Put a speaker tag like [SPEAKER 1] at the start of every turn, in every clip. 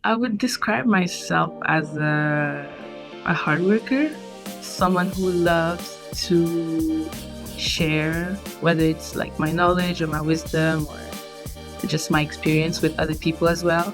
[SPEAKER 1] I would describe myself as a hard worker, someone who loves to share, whether it's like my knowledge or my wisdom or just my experience with other people as well.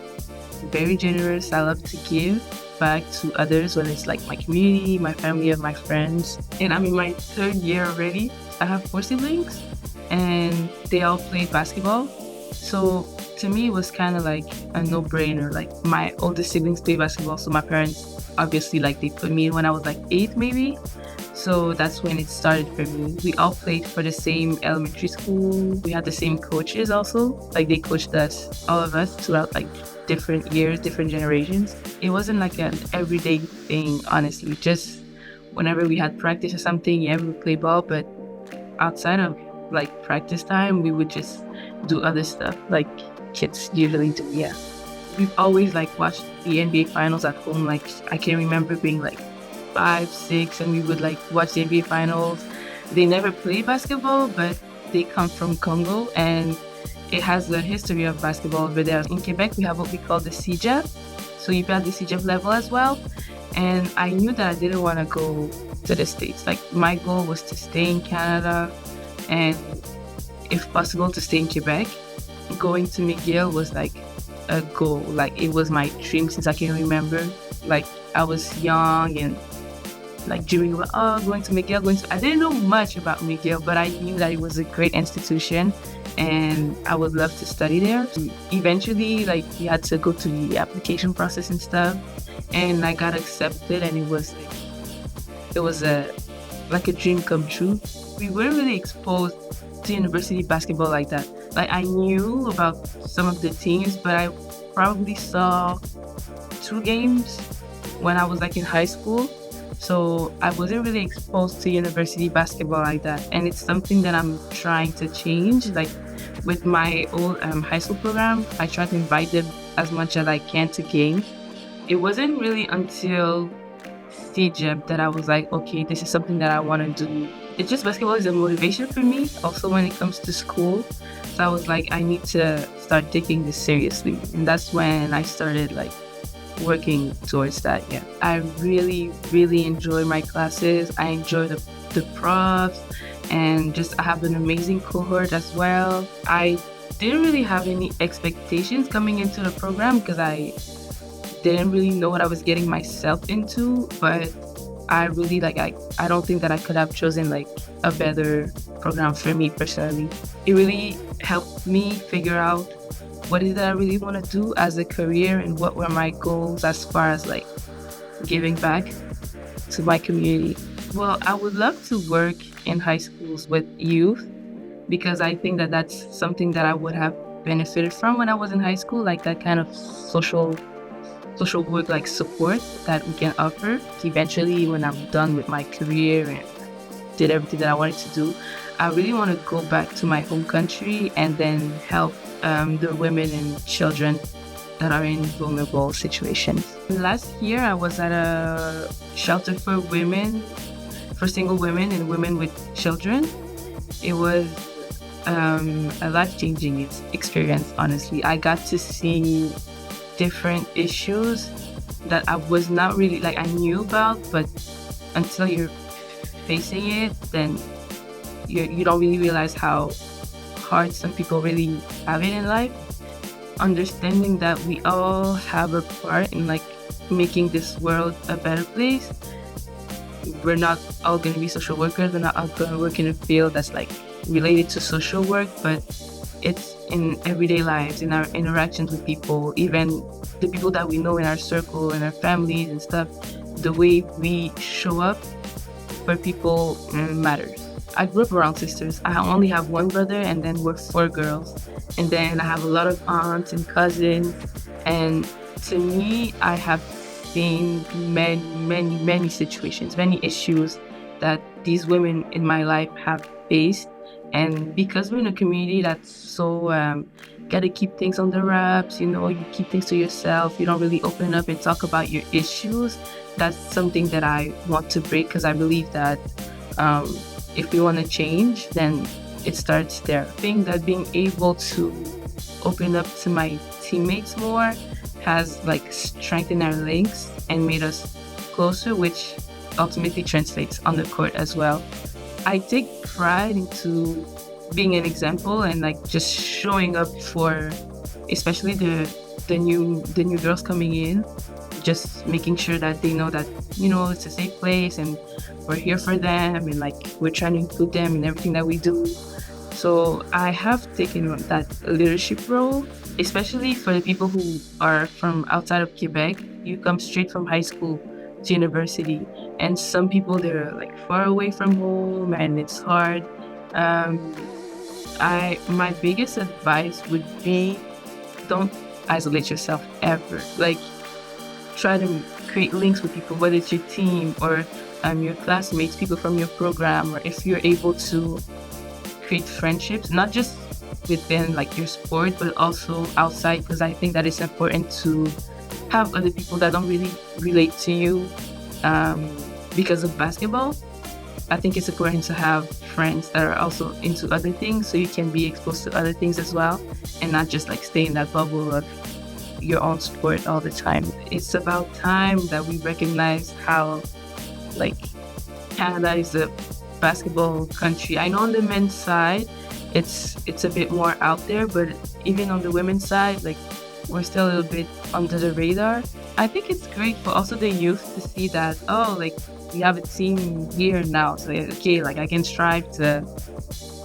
[SPEAKER 1] Very generous. I love to give back to others, whether it's like my community, my family, or my friends. And I'm in my third year already. I have 4 siblings and they all play basketball. So to me, it was kind of like a no-brainer. Like my oldest siblings play basketball, so my parents obviously like they put me in when I was like 8 maybe. So that's when it started for me. We all played for the same elementary school. We had the same coaches also. Like they coached us, all of us, throughout like different years, different generations. It wasn't like an everyday thing, honestly. Just whenever we had practice or something, yeah, we would play ball. But outside of like practice time, we would just do other stuff like kids usually do, yeah. We've always like watched the NBA finals at home. Like I can remember being like 5, 6, and we would like watch the NBA finals. They never play basketball, but they come from Congo and it has a history of basketball over there. In Quebec, we have what we call the CJEP. So you've got the CJEP level as well. And I knew that I didn't want to go to the States. Like my goal was to stay in Canada and if possible to stay in Quebec. Going to McGill was like a goal. Like it was my dream since I can remember. Like I was young and like dreaming about going to McGill, I didn't know much about McGill, but I knew that it was a great institution and I would love to study there. Eventually, like we had to go through the application process and stuff, and I got accepted, and it was like a dream come true. We weren't really exposed to university basketball like that. Like I knew about some of the teams, but I probably saw 2 games when I was like in high school. So I wasn't really exposed to university basketball like that. And it's something that I'm trying to change. Like with my old high school program, I try to invite them as much as I can to games. It wasn't really until CJEP that I was like, okay, this is something that I want to do. It's just basketball is a motivation for me. Also when it comes to school. So I was like, I need to start taking this seriously. And that's when I started like working towards that. Yeah, I really enjoy my classes. I enjoy the profs, and just I have an amazing cohort as well. I didn't really have any expectations coming into the program because I didn't really know what I was getting myself into, but I really I don't think that I could have chosen like a better program for me personally. It really helped me figure out what is that I really want to do as a career and what were my goals as far as like giving back to my community. Well, I would love to work in high schools with youth because I think that that's something that I would have benefited from when I was in high school, like that kind of social work like support that we can offer. Eventually, when I'm done with my career and did everything that I wanted to do, I really want to go back to my home country and then help the women and children that are in vulnerable situations. Last year, I was at a shelter for single women and women with children. It was a life-changing experience, honestly. I got to see different issues that I was not really, like I knew about, but until you're facing it, then you don't really realize how hard some people really have it in life. Understanding that we all have a part in like making this world a better place. We're not all going to be social workers. We're not all going to work in a field that's like related to social work, but it's in everyday lives, in our interactions with people, even the people that we know in our circle, in our families and stuff. The way we show up for people matters. I grew up around sisters. I only have one brother and then we're 4 girls. And then I have a lot of aunts and cousins. And to me, I have seen many situations, many issues that these women in my life have faced. And because we're in a community that's so gotta keep things on the wraps, you keep things to yourself, you don't really open up and talk about your issues. That's something that I want to break because I believe that if we want to change, then it starts there. I think that being able to open up to my teammates more has like strengthened our links and made us closer, which ultimately translates on the court as well. I take pride into being an example and like just showing up for especially the new girls coming in, just making sure that they know that, you know, it's a safe place and we're here for them and like we're trying to include them in everything that we do. So I have taken on that leadership role, especially for the people who are from outside of Quebec. You come straight from high school to university, and some people, they're like far away from home and it's hard. My biggest advice would be, don't isolate yourself ever. Like, try to create links with people, whether it's your team or your classmates, people from your program, or if you're able to create friendships, not just within like your sport, but also outside, because I think that it's important to have other people that don't really relate to you because of basketball. I think it's important to have friends that are also into other things, so you can be exposed to other things as well, and not just like stay in that bubble of your own sport all the time. It's about time that we recognize how like Canada is a basketball country. I know on the men's side it's a bit more out there, but even on the women's side, like, we're still a little bit under the radar. I think it's great for also the youth to see that, oh, like, we have a team here now, so okay, like, I can strive to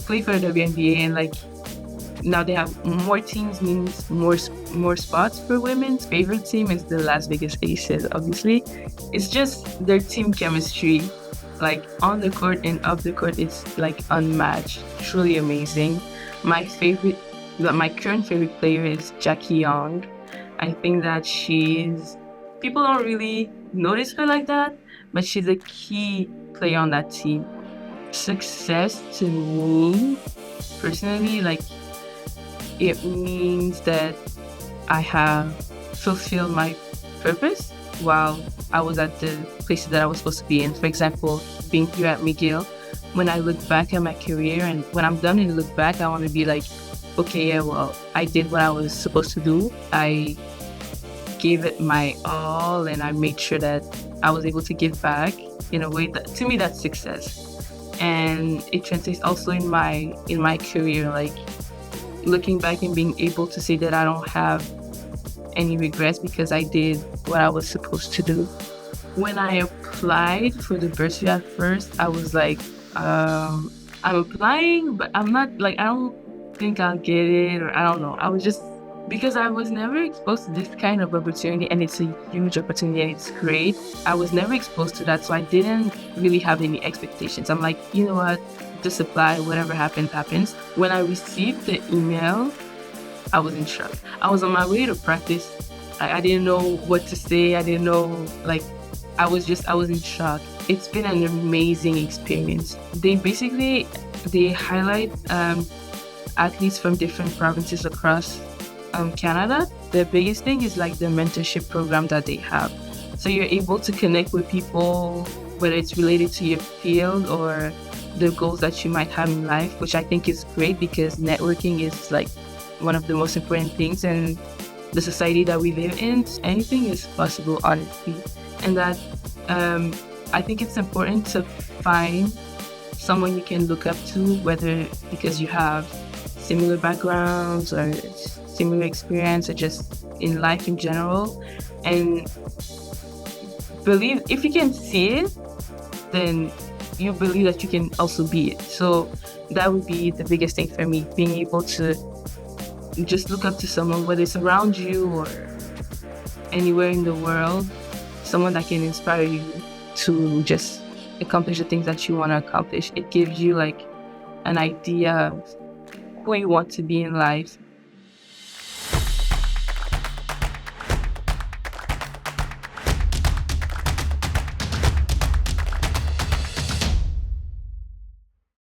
[SPEAKER 1] play for the WNBA, and like now they have more teams, means more spots for women's favorite team is the Las Vegas Aces. Obviously, it's just their team chemistry, like on the court and off the court, it's like unmatched, truly amazing. My current favorite player is Jackie Young. I think that people don't really notice her like that, but she's a key player on that team. Success to me, personally, like, it means that I have fulfilled my purpose while I was at the places that I was supposed to be in. For example, being here at McGill, when I look back at my career and when I'm done and look back, I want to be like, okay, yeah, well, I did what I was supposed to do. I gave it my all and I made sure that I was able to give back in a way that, to me, that's success. And it translates also in my career, like looking back and being able to say that I don't have any regrets because I did what I was supposed to do. When I applied for the bursary at first, I was like, I'm applying, but I'm not, like, I don't think I'll get it, or I don't know. I was just, because I was never exposed to this kind of opportunity, and it's a huge opportunity and it's great. I was never exposed to that, so I didn't really have any expectations. I'm like, you know what, just apply, whatever happens, happens. When I received the email, I was in shock. I was on my way to practice. I didn't know what to say. I didn't know, like, I was in shock. It's been an amazing experience. They highlight athletes from different provinces across Canada. The biggest thing is like the mentorship program that they have. So you're able to connect with people, whether it's related to your field or the goals that you might have in life, which I think is great because networking is like one of the most important things in the society that we live in. Anything is possible, honestly. And that I think it's important to find someone you can look up to, whether because you have similar backgrounds or similar experience or just in life in general, and believe, if you can see it, then you believe that you can also be it. So that would be the biggest thing for me, being able to just look up to someone, whether it's around you or anywhere in the world, someone that can inspire you to just accomplish the things that you want to accomplish. It gives you like an idea of who you want to be in life,